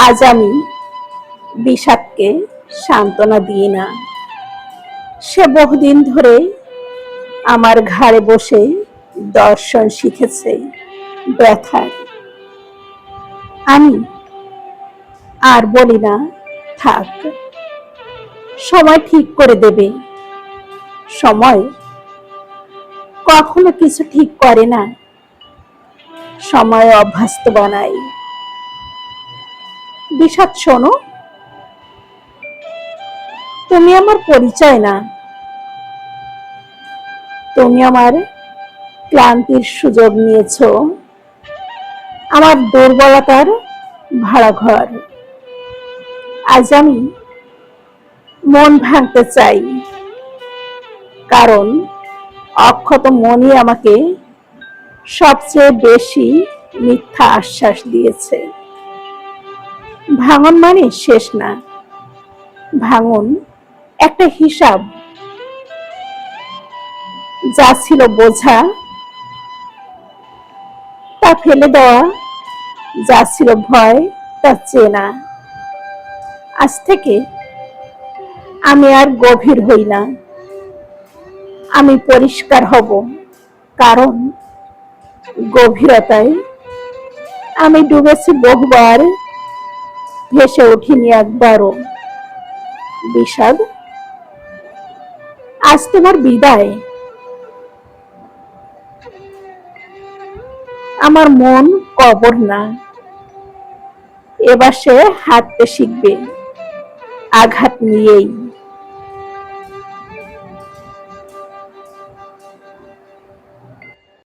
আজ আমি বিষাদকে সান্ত্বনা দিই না। সে বহুদিন ধরে আমার ঘাড়ে বসে দর্শন শিখেছে ব্যথার। আমি আর বলি না, থাক, সময় ঠিক করে দেবে। সময় কখনো কিছু ঠিক করে না, সময় অভ্যস্ত বানায়। বিষাদ, শোনো, তুমি আমার পরিচয় না, তুমি আমার ক্লান্তির সুযোগ নিয়েছ, আমার দুর্বলতার ভাড়া ঘর। আজ আমি মন ভাঙতে চাই, কারণ অক্ষত মনই আমাকে সবচেয়ে বেশি মিথ্যা আশ্বাস দিয়েছে। ভাঙন মানে শেষ না, ভাঙন একটা হিসাব। যা ছিল বোঝা তা ফেলে দেওয়া, যা ছিল ভয় তা চেনা। আজ থেকে আমি আর গভীর হই না, আমি পরিষ্কার হব, কারণ গভীরতায় আমি ডুবেছি বহুবার, ভেসে উঠিনি একবারও। বিষাদ, আজ তোমার বিদায়। আমার মন কবর না, এবার সে হাঁটতে শিখবে আঘাত নিয়েই।